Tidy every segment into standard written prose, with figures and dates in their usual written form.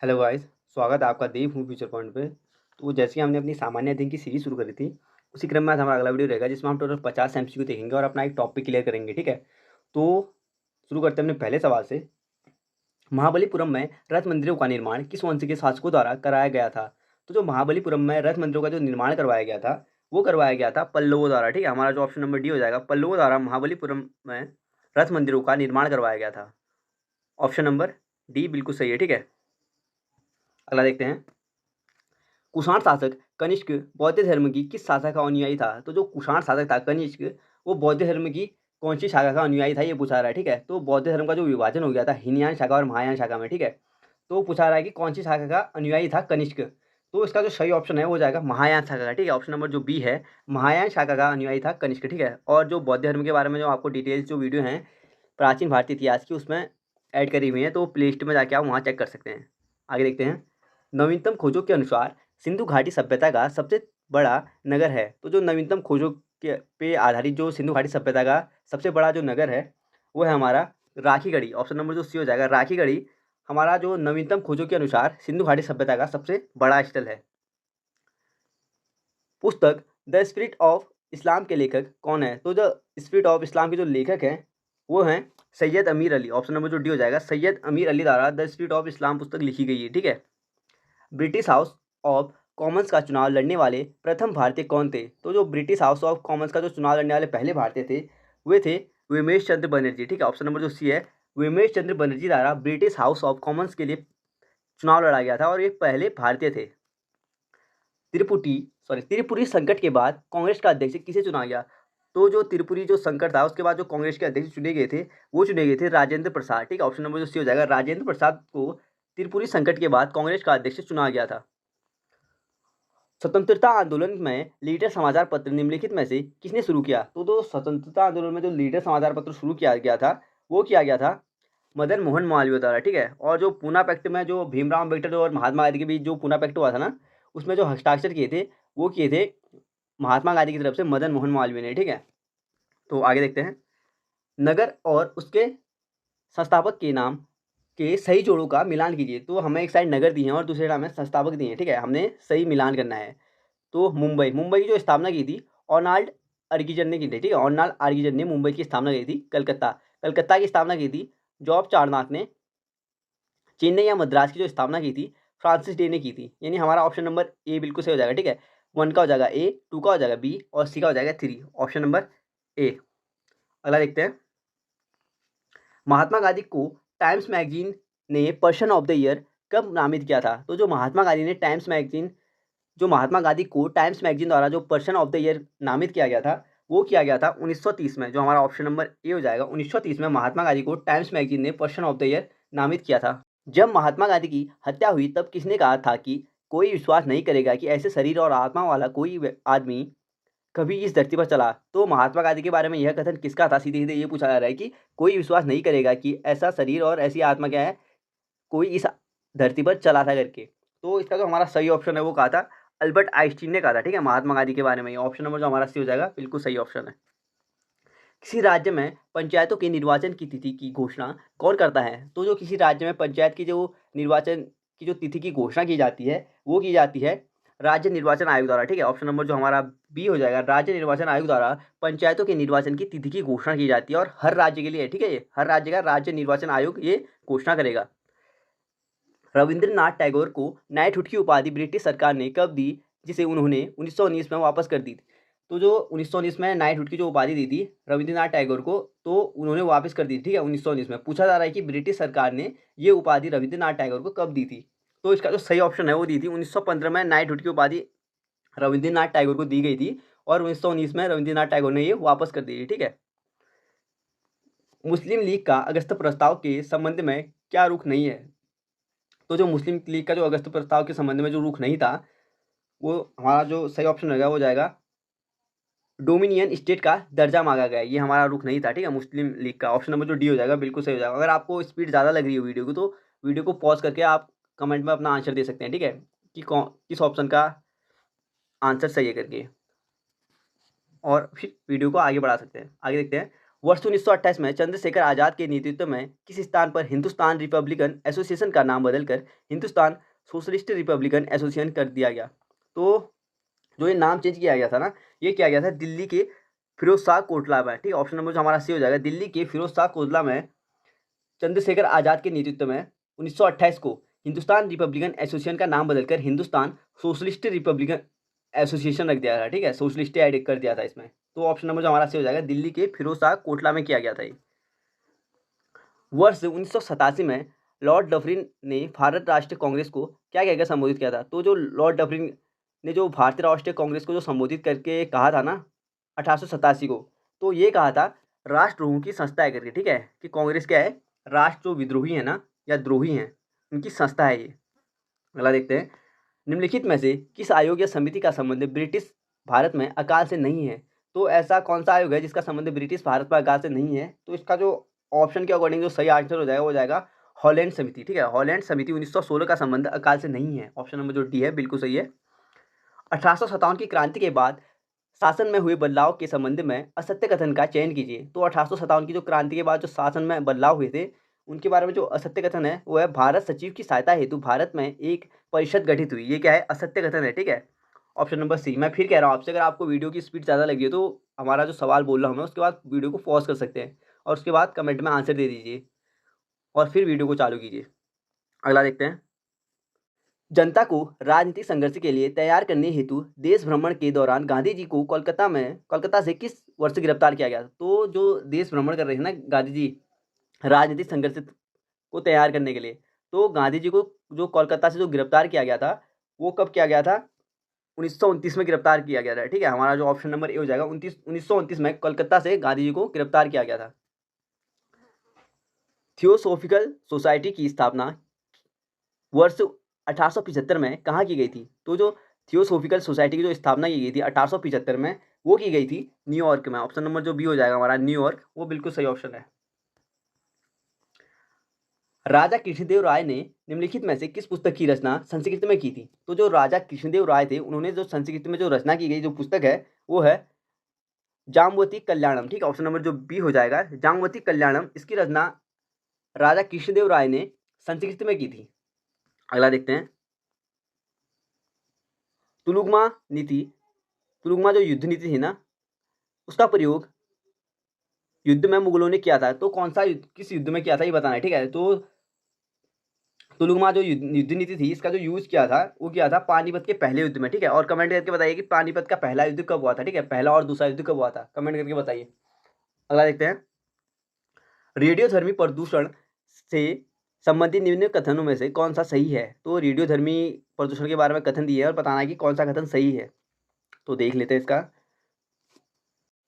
Hello guys, स्वागत है आपका देव हूँ फ्यूचर पॉइंट पे। तो जैसे कि हमने अपनी सामान्य अध्ययन की सीरीज शुरू करी थी, उसी क्रम में आज हमारा अगला वीडियो रहेगा जिसमें हम टोटल 50 एमसीक्यू देखेंगे और अपना एक टॉपिक क्लियर करेंगे। ठीक है, तो शुरू करते हैं अपने पहले सवाल से। महाबलीपुरम में रथ मंदिरों का निर्माण किस वंश के शासकों द्वारा कराया गया था? तो जो महाबलीपुरम में रथ मंदिरों का जो निर्माण करवाया गया था, वो करवाया गया था पल्लवों द्वारा। ठीक है, हमारा जो ऑप्शन नंबर डी हो जाएगा, पल्लवों द्वारा महाबलीपुरम में रथ मंदिरों का निर्माण करवाया गया था। ऑप्शन नंबर डी बिल्कुल सही है। ठीक है, अगला देखते हैं। कुषाण शासक कनिष्क बौद्ध धर्म की किस शाखा का अनुयायी था? तो जो कुषाण शासक था कनिष्क, वो बौद्ध धर्म की कौन सी शाखा का अनुयायी था, ये पूछा रहा है। ठीक है, तो बौद्ध धर्म का जो विभाजन हो गया था हीनयान शाखा और महायान शाखा में। ठीक है, तो पूछा रहा है कि कौन सी शाखा का अनुयायी था कनिष्क। तो इसका जो सही ऑप्शन है वो जाएगा महायान शाखा का। ठीक है, ऑप्शन नंबर जो बी है, महायान शाखा का अनुयायी था कनिष्क। ठीक है, और जो बौद्ध धर्म के बारे में जो आपको डिटेल्स जो वीडियो हैं प्राचीन भारतीय इतिहास की, उसमें ऐड करी हुई हैं, तो प्ले लिस्ट में जाके आप वहाँ चेक कर सकते हैं। आगे देखते हैं। नवीनतम खोजों के अनुसार सिंधु घाटी सभ्यता का सबसे बड़ा नगर है? तो जो नवीनतम खोजों के पे आधारित जो सिंधु घाटी सभ्यता का सबसे बड़ा जो नगर है वो है हमारा राखीगढ़ी। ऑप्शन नंबर जो सी हो जाएगा, राखीगढ़ी हमारा जो नवीनतम खोजों के अनुसार सिंधु घाटी सभ्यता का सबसे बड़ा स्थल है। पुस्तक द स्पिरिट ऑफ इस्लाम के लेखक कौन है? तो जो स्पिरिट ऑफ इस्लाम के जो लेखक हैं वो हैं सैयद अमीर अली। ऑप्शन नंबर जो डी हो जाएगा, सैयद अमीर अली द्वारा द स्पिरिट ऑफ इस्लाम पुस्तक लिखी गई है। ठीक है, ब्रिटिश हाउस ऑफ कॉमन्स का चुनाव लड़ने वाले प्रथम भारतीय कौन थे? तो जो ब्रिटिश हाउस ऑफ कॉमन्स का जो चुनाव लड़ने वाले पहले भारतीय थे वे थे विमेश चंद्र बनर्जी। ठीक है, ऑप्शन नंबर जो सी है, विमेश चंद्र बनर्जी द्वारा ब्रिटिश हाउस ऑफ कॉमन्स के लिए चुनाव लड़ा गया था और ये पहले भारतीय थे। त्रिपुरी संकट के बाद कांग्रेस का अध्यक्ष किसे चुना गया? तो जो त्रिपुरी जो संकट था उसके बाद जो कांग्रेस के अध्यक्ष चुने गए थे वो चुने गए थे राजेंद्र प्रसाद। ठीक है, ऑप्शन नंबर जो सी हो जाएगा, राजेंद्र प्रसाद को त्रिपुरी संकट के बाद कांग्रेस का अध्यक्ष चुना गया था। स्वतंत्रता आंदोलन में लीडर समाचार पत्र निम्नलिखित में से किसने शुरू किया? तो स्वतंत्रता आंदोलन में जो लीडर समाचार पत्र शुरू किया गया था वो किया गया था मदन मोहन मालवीय द्वारा। ठीक है, और जो पूना पैक्ट में जो भीमराव अम्बेडकर और महात्मा गांधी के बीच जो पूना पैक्ट हुआ था ना, उसमें जो हस्ताक्षर किए थे वो किए थे महात्मा गांधी की तरफ से मदन मोहन मालवीय ने। ठीक है, तो आगे देखते हैं। नगर और उसके संस्थापक के नाम के सही जोड़ों का मिलान कीजिए। तो हमें एक साइड नगर दी है और दूसरे साइड हमें संस्थापक दिए हैं। ठीक है, हमने सही मिलान करना है। तो मुंबई की जो स्थापना की थी ओनाल्ड अर्गिजन ने की थी। ठीक है, ओनाल्ड अर्गिजन ने मुंबई की स्थापना की थी। कलकत्ता की स्थापना की थी जॉब चारनाक ने। चेन्नई या मद्रास की जो स्थापना की थी फ्रांसिस डे ने की थी। यानी हमारा ऑप्शन नंबर ए बिल्कुल सही हो जाएगा। ठीक है, 1 का हो जाएगा ए, 2 का हो जाएगा बी और सी का हो जाएगा 3। Option number A. अगला देखते हैं। महात्मा गांधी को टाइम्स मैगजीन ने पर्सन ऑफ द ईयर कब नामित किया था? तो जो महात्मा गांधी ने जो महात्मा गांधी को टाइम्स मैगजीन द्वारा जो पर्सन ऑफ द ईयर नामित किया गया था वो किया गया था 1930 में। जो हमारा ऑप्शन नंबर ए हो जाएगा, 1930 में महात्मा गांधी को टाइम्स मैगजीन ने पर्सन ऑफ द ईयर नामित किया था। जब महात्मा गांधी की हत्या हुई तब किसने कहा था कि कोई विश्वास नहीं करेगा कि ऐसे शरीर और आत्मा वाला कोई आदमी कभी इस धरती पर चला? तो महात्मा गांधी के बारे में यह कथन किसका था? सीधे सीधे ये पूछा जा रहा है कि कोई विश्वास नहीं करेगा कि ऐसा शरीर और ऐसी आत्मा क्या है, कोई इस धरती पर चला था करके। तो इसका जो हमारा सही ऑप्शन है वो कहा था अल्बर्ट आइंस्टीन ने कहा था। ठीक है, महात्मा गांधी के बारे में। ऑप्शन नंबर जो हमारा सी हो जाएगा बिल्कुल सही ऑप्शन है। किसी राज्य में पंचायतों के निर्वाचन की तिथि की घोषणा कौन करता है? तो जो किसी राज्य में पंचायत की जो निर्वाचन की जो तिथि की घोषणा की जाती है वो की जाती है राज्य निर्वाचन आयोग द्वारा। ठीक है, ऑप्शन नंबर जो हमारा बी हो जाएगा, राज्य निर्वाचन आयोग द्वारा पंचायतों के निर्वाचन की तिथि की घोषणा की जाती है और हर राज्य के लिए है। ठीक है, ये हर राज्य का राज्य निर्वाचन आयोग ये घोषणा करेगा। रविंद्रनाथ टैगोर को नाइटहुड की उपाधि ब्रिटिश सरकार ने कब दी, जिसे उन्होंने 1919 में वापस कर दी थी? तो जो 1919 में नाइटहुड की जो उपाधि दी थी रविंद्रनाथ टैगोर को, तो उन्होंने वापस कर दी थी। ठीक है, 1919 में। पूछा जा रहा है कि ब्रिटिश सरकार ने ये उपाधि रविंद्रनाथ टैगोर को कब दी थी? तो इसका जो सही ऑप्शन है वो दी थी 1915 में नाइटहुड की उपाधि रविंद्रनाथ टैगोर को दी गई थी और 1919 में रविंद्रनाथ टैगोर ने ये वापस कर दी थी। ठीक है, मुस्लिम लीग का अगस्त प्रस्ताव के संबंध में क्या रुख नहीं है? तो जो मुस्लिम लीग का जो अगस्त प्रस्ताव के संबंध में जो रुख नहीं था वो हमारा जो सही ऑप्शन रहेगा वो जाएगा डोमिनियन स्टेट का दर्जा मांगा गया। ये हमारा रुख नहीं था। ठीक है, मुस्लिम लीग का। ऑप्शन नंबर जो डी हो जाएगा बिल्कुल सही हो जाएगा। अगर आपको स्पीड ज़्यादा लग रही हो वीडियो की तो वीडियो को पॉज करके आप कमेंट में अपना आंसर दे सकते हैं। ठीक है, कि कौन किस ऑप्शन का आंसर सही है करके, और फिर वीडियो को आगे बढ़ा सकते हैं। आगे देखते हैं। वर्ष 1928 में चंद्रशेखर आज़ाद के नेतृत्व में किस स्थान पर हिंदुस्तान रिपब्लिकन एसोसिएशन का नाम बदलकर हिंदुस्तान सोशलिस्ट रिपब्लिकन एसोसिएशन कर दिया गया? तो जो ये नाम चेंज किया गया था ना, ये किया गया था दिल्ली के फिरोज शाह कोटला में, ठीक है। ऑप्शन नंबर जो हमारा सी हो जाएगा, दिल्ली के फिरोज शाह कोटला में चंद्रशेखर आज़ाद के नेतृत्व में 1928 को हिंदुस्तान रिपब्लिकन एसोसिएशन का नाम बदलकर हिंदुस्तान सोशलिस्ट रिपब्लिकन एसोसिएशन रख दिया था, ठीक है। सोशलिस्ट ऐड कर दिया था इसमें। तो ऑप्शन नंबर जो हमारा सी हो जाएगा, दिल्ली के फिरोज शाह कोटला में किया गया था ये। वर्ष 1987 में लॉर्ड डफरिन ने भारत राष्ट्रीय कांग्रेस को क्या कहकर संबोधित किया था? तो जो लॉर्ड डफरिन ने जो भारतीय राष्ट्रीय कांग्रेस को जो संबोधित करके कहा था ना 1887 को, तो ये कहा था राष्ट्रद्रोह की संस्था है करके, ठीक है। कि कांग्रेस क्या है, राष्ट्र जो विद्रोही है ना या द्रोही हैं उनकी संस्था है ये। अगला देखते हैं, निम्नलिखित में से किस आयोग या समिति का संबंध ब्रिटिश भारत में अकाल से नहीं है? तो ऐसा कौन सा आयोग है जिसका संबंध ब्रिटिश भारत में अकाल से नहीं है? तो इसका जो ऑप्शन के अकॉर्डिंग जो सही आंसर हो जाएगा वो हो जाएगा हॉलैंड समिति, ठीक है। हॉलैंड समिति 1916 का संबंध अकाल से नहीं है। ऑप्शन नंबर जो डी है बिल्कुल सही है। 1857 की क्रांति के बाद शासन में हुए बदलाव के संबंध में असत्य कथन का चयन कीजिए। तो 1857 की जो क्रांति के बाद जो शासन में बदलाव हुए थे उनके बारे में जो असत्य कथन है वो है भारत सचिव की सहायता हेतु भारत में एक परिषद गठित हुई। ये क्या है, असत्य कथन है, ठीक है। Option number C. मैं फिर कह रहा हूँ आपसे, अगर आपको वीडियो की स्पीड ज़्यादा लगी है तो हमारा जो सवाल बोल रहा हूँ मैं उसके बाद वीडियो को पॉज कर सकते हैं और उसके बाद कमेंट में आंसर दे दीजिए और फिर वीडियो को चालू कीजिए। अगला देखते हैं, जनता को राजनीतिक संघर्ष के लिए तैयार करने हेतु देश भ्रमण के दौरान गांधी जी को कोलकाता से किस वर्ष गिरफ्तार किया गया? तो जो देश भ्रमण कर रहे हैं ना गांधी जी राजनीतिक संघर्ष को तैयार करने के लिए, तो गांधी जी को जो कोलकाता से जो गिरफ्तार किया गया था वो कब किया गया था? 1929 में गिरफ्तार किया गया था, ठीक है। हमारा जो ऑप्शन नंबर ए हो जाएगा 1929 में कोलकाता से गांधी जी को गिरफ्तार किया गया था। थियोसॉफिकल सोसाइटी की स्थापना वर्ष 1875 में कहाँ की गई थी? तो जो थियोसॉफिकल सोसाइटी की जो स्थापना की गई थी 1875 में, वो की गई थी न्यूयॉर्क में। ऑप्शन नंबर जो बी हो जाएगा हमारा न्यूयॉर्क, वो बिल्कुल सही ऑप्शन है। राजा कृष्णदेव राय ने निम्नलिखित में से किस पुस्तक की रचना संस्कृत में की थी? तो जो राजा कृष्णदेव राय थे उन्होंने जो संस्कृत में जो रचना की गई जो पुस्तक है वो है जाम्बवती कल्याणम, ठीक है। ऑप्शन नंबर जो बी हो जाएगा जाम्बवती कल्याणम, इसकी रचना राजा कृष्णदेव राय ने संस्कृत में की थी। अगला देखते हैं, तुलुगमा नीति, तुलुगमा जो युद्ध नीति थी ना उसका प्रयोग युद्ध में मुगलों ने किया था। तो कौन सा युद्ध, किस युद्ध में किया था ये बताना है, ठीक है। तो तुलुगमा जो युद्ध नीति थी इसका जो यूज किया था वो किया था पानीपत के पहले युद्ध में, ठीक है। और कमेंट करके बताइए कि पानीपत का पहला युद्ध कब हुआ था, ठीक है। पहला और दूसरा युद्ध कब हुआ था, कमेंट करके बताइए। अगला देखते हैं, रेडियोधर्मी प्रदूषण से संबंधित निम्न कथनों में से कौन सा सही है? तो रेडियोधर्मी प्रदूषण के बारे में कथन दिए है और बताना है कि कौन सा कथन सही है। तो देख लेते हैं इसका,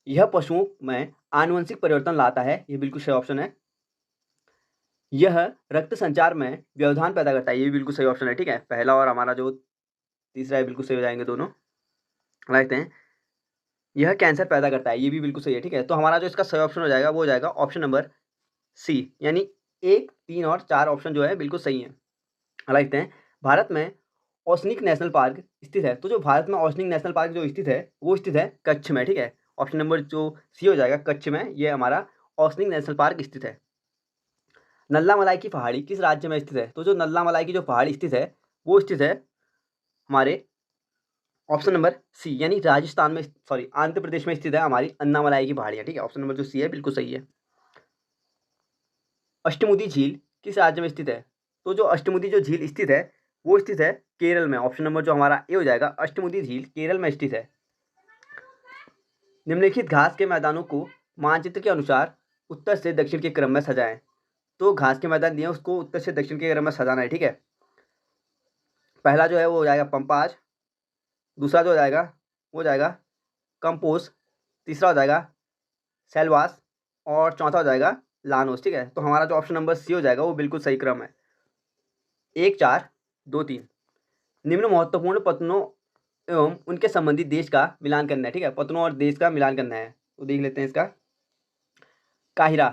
यह पशुओं में आनुवंशिक परिवर्तन लाता है, ये बिल्कुल सही ऑप्शन है। यह रक्त संचार में व्यवधान पैदा करता है, ये भी बिल्कुल सही ऑप्शन है, ठीक है। पहला और हमारा जो तीसरा है बिल्कुल सही हो जाएंगे दोनों। देखते हैं, यह कैंसर पैदा करता है, ये भी बिल्कुल सही है, ठीक है। तो हमारा जो इसका सही ऑप्शन हो जाएगा वो हो जाएगा ऑप्शन नंबर सी, यानी 1, 3 और 4 ऑप्शन जो है बिल्कुल सही है। देखते हैं, भारत में ओसनिक नेशनल पार्क स्थित है। तो जो भारत में ओसनिक नेशनल पार्क जो स्थित है वो स्थित है कच्छ में, ठीक है। ऑप्शन नंबर जो सी हो जाएगा कच्छ में, ये हमारा ओसनिक नेशनल पार्क स्थित है। नल्ला मलाई की पहाड़ी किस राज्य में स्थित है? तो जो नल्ला मलाई की जो पहाड़ी स्थित है वो स्थित है हमारे ऑप्शन नंबर सी, यानी राजस्थान में, सॉरी आंध्र प्रदेश में स्थित है हमारी अन्नामलाई की पहाड़ियाँ, ठीक है। ऑप्शन नंबर जो सी है बिल्कुल सही है। अष्टमुदी झील किस राज्य में स्थित है? तो जो अष्टमुदी जो झील स्थित है वो स्थित है केरल में। ऑप्शन नंबर जो हमारा ए हो जाएगा अष्टमुदी झील केरल में स्थित है। निम्नलिखित घास के मैदानों को मानचित्र के अनुसार उत्तर से दक्षिण के क्रम में सजाएं। तो घास के मैदान दिए उसको उत्तर से दक्षिण के क्रम में सजाना है, ठीक है। पहला जो है वो हो जाएगा पंपाज, दूसरा जो हो जाएगा वो हो जाएगा कंपोज, तीसरा हो जाएगा सेलवास और चौथा हो जाएगा लानोस, ठीक है। तो हमारा जो ऑप्शन नंबर सी हो जाएगा वो बिल्कुल सही क्रम है, 1, 4, 2, 3। निम्न महत्वपूर्ण पत्तनों एवं उनके संबंधित देश का मिलान करना है, ठीक है। पत्तनों और देश का मिलान करना है, तो देख लेते हैं इसका। काहिरा,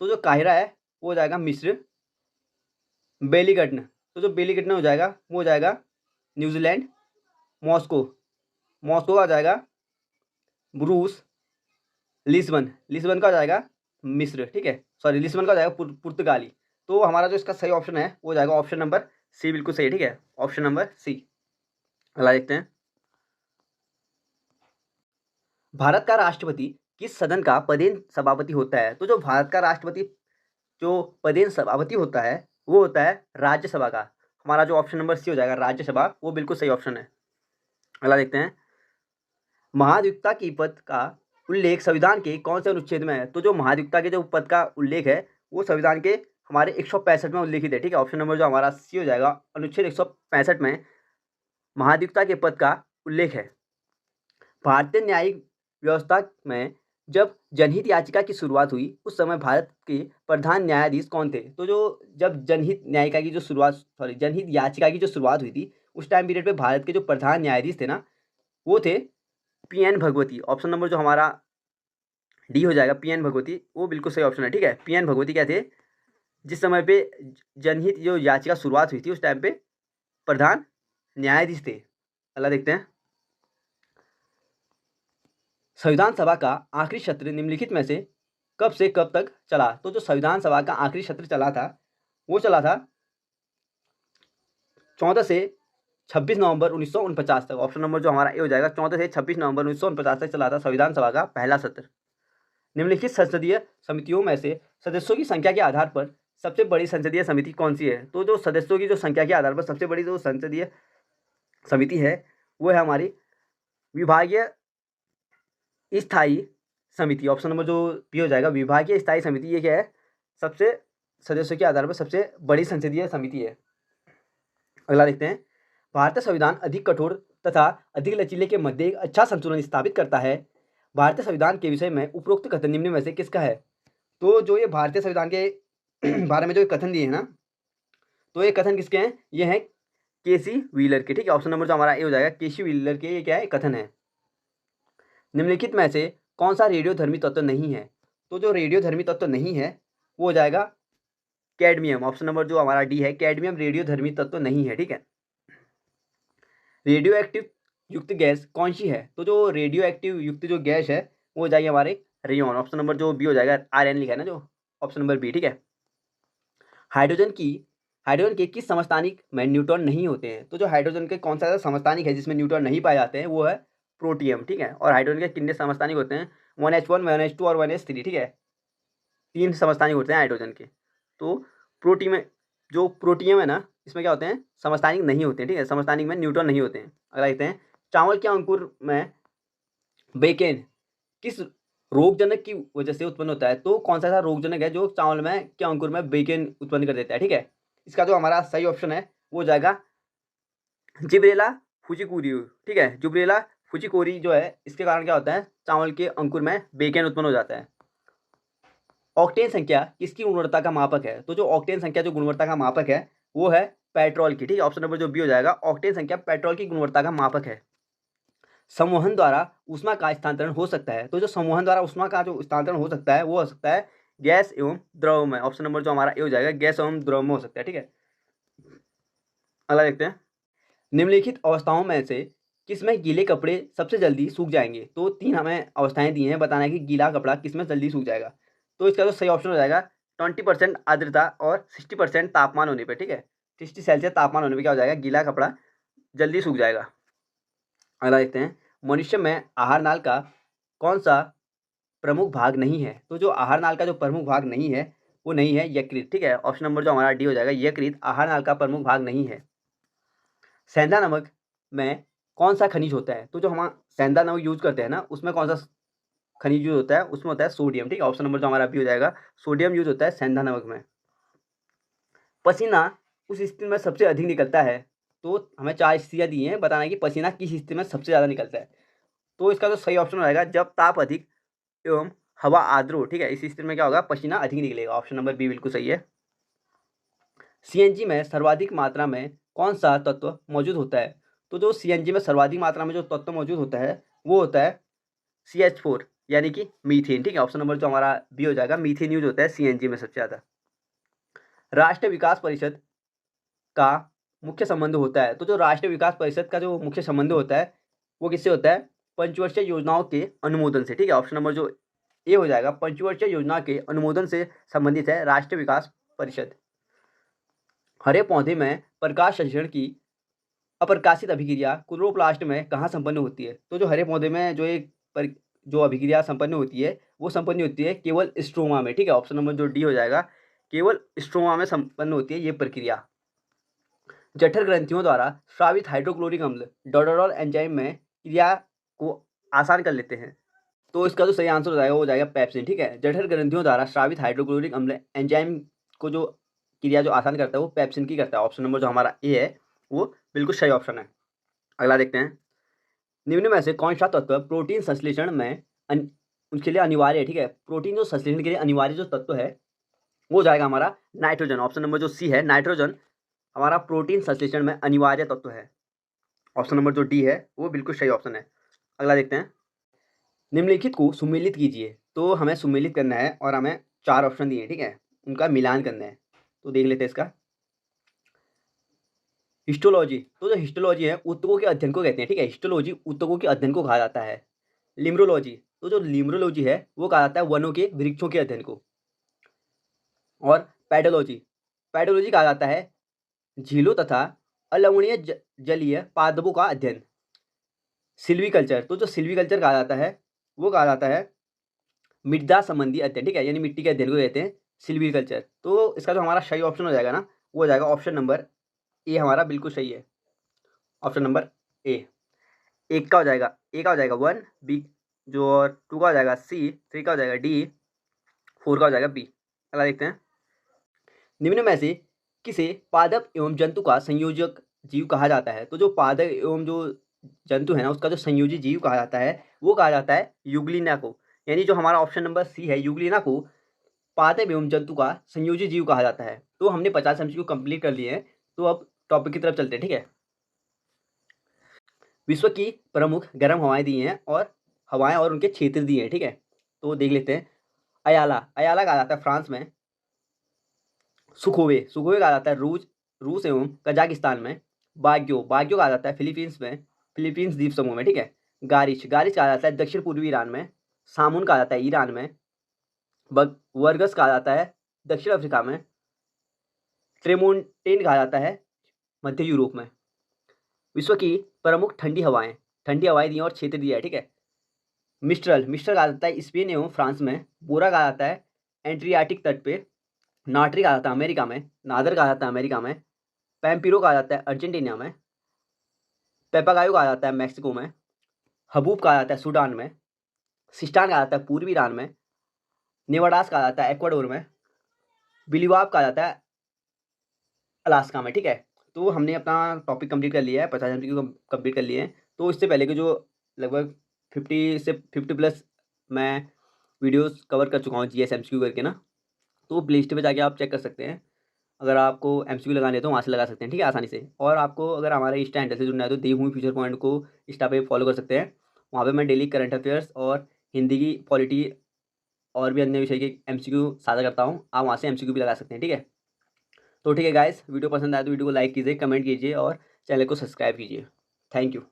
तो जो काहिरा है वो हो जाएगा मिस्र। बेलीगट्न, तो जो बेलीगट्न हो जाएगा वो हो जाएगा न्यूजीलैंड। मॉस्को, मॉस्को आ जाएगा रूस। लिस्बन, लिस्बन का हो जाएगा मिस्र, ठीक है, सॉरी लिस्बन का हो जाएगा पुर्तगाली। तो हमारा जो इसका सही ऑप्शन है वो हो जाएगा ऑप्शन नंबर सी, बिल्कुल सही है, ठीक है, ऑप्शन नंबर सी। अगला देखते हैं, भारत का राष्ट्रपति किस सदन का पदेन सभापति होता है? तो जो भारत का राष्ट्रपति जो पदेन सभापति होता है वो होता है राज्यसभा का। हमारा जो ऑप्शन नंबर सी हो जाएगा राज्यसभा, वो बिल्कुल सही ऑप्शन है। अगला देखते हैं, महाधिवक्ता की पद का उल्लेख संविधान के कौन से अनुच्छेद में है? तो जो महाधिवक्ता के जो पद का उल्लेख है वो संविधान के हमारे 165 में उल्लेखित है, ठीक है, ऑप्शन नंबर जो हमारा सी हो जाएगा, अनुच्छेद 165 में महाधिवक्ता के पद का उल्लेख है। भारतीय न्यायिक व्यवस्था में जब जनहित याचिका की शुरुआत हुई उस समय भारत के प्रधान न्यायाधीश कौन थे? तो जो जब जनहित याचिका की जो शुरुआत हुई थी उस टाइम पीरियड पे भारत के जो प्रधान न्यायाधीश थे ना वो थे पीएन भगवती। ऑप्शन नंबर जो हमारा डी हो जाएगा पीएन भगवती, वो बिल्कुल सही ऑप्शन है, ठीक है। पीएन भगवती क्या थे? जिस समय पे जनहित जो याचिका शुरुआत हुई थी उस टाइम पे प्रधान न्यायाधीश थे। अगला देखते हैं, संविधान सभा का आखिरी सत्र निम्नलिखित में से कब तक चला? तो जो संविधान सभा का आखिरी सत्र चला था वो चला था 14 से 26 नवंबर 1949 तक। ऑप्शन नंबर जो हमारा ए हो जाएगा, 14 से 26 नवंबर 1949 तक चला था संविधान सभा का पहला सत्र। निम्नलिखित संसदीय समितियों में से सदस्यों की संख्या के आधार पर सबसे बड़ी संसदीय समिति कौन सी है? तो जो सदस्यों की जो संख्या के आधार पर सबसे बड़ी जो संसदीय समिति है वो है हमारी विभागीय स्थायी समिति। ऑप्शन नंबर जो बी हो जाएगा विभागीय स्थायी समिति, ये क्या है? सबसे सदस्यों के आधार पर सबसे बड़ी संसदीय समिति है। अगला देखते हैं, भारतीय संविधान अधिक कठोर तथा अधिक लचीले के मध्य एक अच्छा संतुलन स्थापित करता है। भारतीय संविधान के विषय में उपरोक्त कथन निम्न में से किसका है? तो जो ये भारतीय संविधान के बारे में जो कथन दिए हैं ना, तो ये कथन किसके हैं? ये हैं केसी व्हीलर के, ठीक है, ऑप्शन नंबर जो हमारा ए हो जाएगा केसी व्हीलर के, ये क्या है? कथन है। निम्नलिखित में से कौन सा रेडियो धर्मी तत्व नहीं है? तो जो रेडियो धर्मी तत्व नहीं है वो हो जाएगा कैडमियम। ऑप्शन नंबर जो हमारा डी है, कैडमियम रेडियो धर्मी तत्व नहीं है, ठीक है। रेडियो एक्टिव युक्त गैस कौन सी है? तो जो रेडियो एक्टिव युक्त जो गैस है वो हो जाएगी हमारे रेयन। ऑप्शन नंबर जो बी हो जाएगा, आर्यन लिखा है ना जो, ऑप्शन नंबर बी, ठीक है। हाइड्रोजन के किस समस्थानिक में न्यूट्रॉन नहीं होते हैं? तो जो हाइड्रोजन के कौन सा समस्थानिक है जिसमें न्यूट्रॉन नहीं पाए जाते हैं वो है प्रोटियम, ठीक है। और हाइड्रोजन के कितने समस्थानिक होते हैं? 1s1, 1s2 और 1s3, ठीक है, 3 समस्थानिक होते हैं हाइड्रोजन के। तो प्रोटियम जो प्रोटियम है ना इसमें क्या होते हैं? समस्थानिक नहीं होते हैं, ठीक है, समस्थानिक में न्यूट्रॉन नहीं होते हैं। अगला देखते हैं, चावल के अंकुर में बेकेन किस रोगजनक की वजह से उत्पन्न होता है? तो कौन सा ऐसा रोगजनक है जो चावल में के अंकुर में बेकेन उत्पन्न कर देता है, ठीक है। इसका जो हमारा सही ऑप्शन है वो हो जाएगा जिब्रेला फुजिकोरी, ठीक है, जिब्रेला फुजिकोरी जो है इसके कारण क्या होता है? चावल के अंकुर में बेकेन उत्पन्न हो जाता है। ऑक्टेन संख्या किसकी गुणवत्ता का मापक है? तो जो ऑक्टेन संख्या जो गुणवत्ता का मापक है वो है पेट्रोल की, ठीक है, ऑप्शन नंबर जो बी हो जाएगा, ऑक्टेन संख्या पेट्रोल की गुणवत्ता का मापक है। संवहन द्वारा ऊष्मा का स्थानांतरण हो सकता है। तो जो संवहन द्वारा ऊष्मा का जो स्थानांतरण हो सकता है वो हो सकता है गैस एवं द्रव में। ऑप्शन नंबर जो हमारा ए हो जाएगा, गैस एवं द्रव में हो सकता है, ठीक है। अगला देखते हैं, निम्नलिखित अवस्थाओं में से किसमें गीले कपड़े सबसे जल्दी सूख जाएंगे? तो 3 हमें अवस्थाएं दी हैं, बताना है कि गीला कपड़ा किसमें जल्दी सूख जाएगा। तो इसका जो सही ऑप्शन हो जाएगा 20% आर्द्रता और 60% तापमान होने पर, ठीक है, 60 सेल्सियस तापमान होने पर क्या हो जाएगा? गीला कपड़ा जल्दी सूख जाएगा। अगला देखते हैं, मनुष्य में आहार नाल का कौन सा प्रमुख भाग नहीं है? तो जो आहार नाल का जो प्रमुख भाग नहीं है वो नहीं है यकृत, ठीक है, ऑप्शन नंबर जो हमारा डी हो जाएगा, यकृत आहार नाल का प्रमुख भाग नहीं है। सेंधा नमक में कौन सा खनिज होता है? तो जो हम सेंधा नमक यूज करते हैं ना उसमें कौन सा खनिज यूज होता है? उसमें होता है सोडियम, ठीक है, ऑप्शन नंबर जो हमारा बी हो जाएगा, सोडियम यूज होता है सेंधा नमक में। पसीना उस स्थिति में सबसे अधिक निकलता है, तो हमें 4 स्थितियाँ दी हैं, बताना है कि पसीना किस स्थिति में सबसे ज़्यादा निकलता है। तो इसका जो सही ऑप्शन हो जाएगा जब ताप अधिक एवं हवा आर्द्र हो, ठीक है, इस स्थिति में क्या होगा? पसीना अधिक निकलेगा। ऑप्शन नंबर बी बिल्कुल सही है। सीएनजी में सर्वाधिक मात्रा में कौन सा तत्व मौजूद होता है? तो जो सीएनजी में सर्वाधिक मात्रा में जो तत्व मौजूद होता है वो होता है CH4 यानी कि मीथेन, ठीक है, ऑप्शन नंबर जो हमारा बी हो जाएगा, मीथेन यूज होता है सीएनजी में सबसे ज़्यादा। राष्ट्रीय विकास परिषद का मुख्य संबंध होता है। तो जो राष्ट्रीय विकास परिषद का जो मुख्य संबंध होता है वो किससे होता है? पंचवर्षीय योजनाओं के अनुमोदन से, ठीक है, ऑप्शन नंबर जो ए हो जाएगा पंचवर्षीय योजना के अनुमोदन से संबंधित है राष्ट्रीय विकास परिषद। हरे पौधे में प्रकाश संश्लेषण की अप्रकाशित अभिक्रिया क्लोरोप्लास्ट में कहाँ संपन्न होती है? तो जो हरे पौधे में जो अभिक्रिया संपन्न होती है वो संपन्न होती है केवल स्ट्रोमा में, ठीक है। ऑप्शन नंबर जो डी हो जाएगा, केवल स्ट्रोमा में संपन्न होती है ये प्रक्रिया। जठर ग्रंथियों द्वारा स्रावित हाइड्रोक्लोरिक अम्ल डोडरॉल एंजाइम में क्रिया को आसान कर लेते हैं। तो इसका जो सही आंसर हो जाएगा वो हो जाएगा पेप्सिन, ठीक है। जठर ग्रंथियों द्वारा स्रावित हाइड्रोक्लोरिक अम्ल एंजाइम को जो क्रिया जो आसान करता है वो पेप्सिन की करता है। ऑप्शन नंबर जो हमारा ए है वो बिल्कुल सही ऑप्शन है। अगला देखते हैं, निम्न में से कौन सा तत्व प्रोटीन संश्लेषण में उनके लिए अनिवार्य है, ठीक है। प्रोटीन जो संश्लेषण के लिए अनिवार्य जो तत्व है वो हो जाएगा हमारा नाइट्रोजन। ऑप्शन नंबर जो सी है, नाइट्रोजन हमारा प्रोटीन संश्लेषण में अनिवार्य तत्व है। ऑप्शन नंबर जो डी है वो बिल्कुल सही ऑप्शन है। अगला देखते हैं, निम्नलिखित को सुमेलित कीजिए। तो हमें सुमेलित करना है और हमें 4 ऑप्शन दिए हैं, ठीक है, उनका मिलान करना है। तो देख लेते हैं इसका। हिस्टोलॉजी, तो जो हिस्टोलॉजी है ऊतकों के अध्ययन को कहते हैं, ठीक है। हिस्टोलॉजी ऊतकों के अध्ययन को कहा जाता है। लिम्रोलॉजी, तो जो लिम्रोलॉजी है वो कहा जाता है वनों के वृक्षों के अध्ययन को। और पैडोलॉजी, पैडोलॉजी कहा जाता है झीलों तथा अलवणीय जलीय पादपों का अध्ययन। सिल्वीकल्चर, तो जो सिल्वीकल्चर कहा जाता है वो कहा जाता है मृदा संबंधी अध्ययन, ठीक है, यानी मिट्टी के अध्ययन को कहते हैं सिल्वीकल्चर। तो इसका जो हमारा सही ऑप्शन हो जाएगा ना वो हो जाएगा ऑप्शन नंबर ए, हमारा बिल्कुल सही है। Option number A. एक का हो जाएगा, ए का हो जाएगा 1, बी जो और 2 का हो जाएगा सी, 3 का हो जाएगा डी, 4 का हो जाएगा बी। अगला देखते हैं, निम्न में से किसे पादप एवं जंतु का संयोजक जीव कहा जाता है? तो जो पादप एवं जो जंतु है ना उसका जो संयोजी जीव कहा जाता है वो कहा जाता है यूग्लिना को। यानी जो हमारा ऑप्शन नंबर सी है यूग्लिना को पादप एवं जंतु का संयोजी जीव कहा जाता है। तो हमने 50 एमसीक्यू कंप्लीट कर लिए हैं, तो अब टॉपिक की तरफ चलते हैं, ठीक है। विश्व की प्रमुख गर्म हवाएं दी हैं और हवाएं और उनके क्षेत्र दिए हैं, ठीक है। तो देख लेते हैं, अयाला, अयाला कहा जाता है फ्रांस में। सुखोवे, सुखोवे कहा जाता है रूस एवं कजाकिस्तान में। बाग्यो, बाग्यो कहा जाता है फिलीपींस में, फिलीपींस द्वीप समूह में, ठीक है। गारिश, गारिश कहा जाता है दक्षिण पूर्वी ईरान में। सामुन कहा जाता है ईरान में। वर्गस कहा जाता है दक्षिण अफ्रीका में। ट्रेमोंटेन कहा जाता है मध्य यूरोप में। विश्व की प्रमुख ठंडी हवाएं दी और क्षेत्र दिया है, ठीक है। मिस्ट्रल, मिस्ट्रल कहा जाता है स्पेन एवं फ्रांस में। बोरा कहा जाता है एंट्रियाटिक तट पे। नाट्री कहा जाता है अमेरिका में। नादर कहा जाता है अमेरिका में। पैम्पिरो कहा जाता है अर्जेंटीना में। पेपागायो कहा जाता है मैक्सिको में। हबूब कहा जाता है सूडान में। सिस्टान कहा जाता है पूर्वी ईरान में। नेवाडास कहा जाता है एक्वाडोर में। बिलीवाब कहा जाता है अलास्का में, ठीक है। तो हमने अपना टॉपिक कंप्लीट कर लिया है, 50 एमसीक्यू कंप्लीट कर लिए हैं। तो इससे पहले के जो लगभग 50 से 50 प्लस मैं वीडियोस कवर कर चुका हूँ जीएस एमसीक्यू करके ना। तो प्ले लिस्ट पे जाके आप चेक कर सकते हैं। अगर आपको एमसीक्यू लगाने हैं तो वहाँ से लगा सकते हैं, ठीक है, आसानी से। और आपको अगर हमारे इंस्टा हैंडल से जुड़ना है तो दी हुई फ्यूचर पॉइंट को इंस्टा पे फॉलो कर सकते हैं। वहाँ पे मैं डेली करंट अफेयर्स और हिंदी की पॉलिटी और भी अन्य विषय के एमसीक्यू साझा करता हूँ। आप वहाँ से एमसीक्यू भी लगा सकते हैं, ठीक है। तो ठीक है गाइस, वीडियो पसंद आए तो वीडियो को लाइक कीजिए, कमेंट कीजिए और चैनल को सब्सक्राइब कीजिए। Thank you.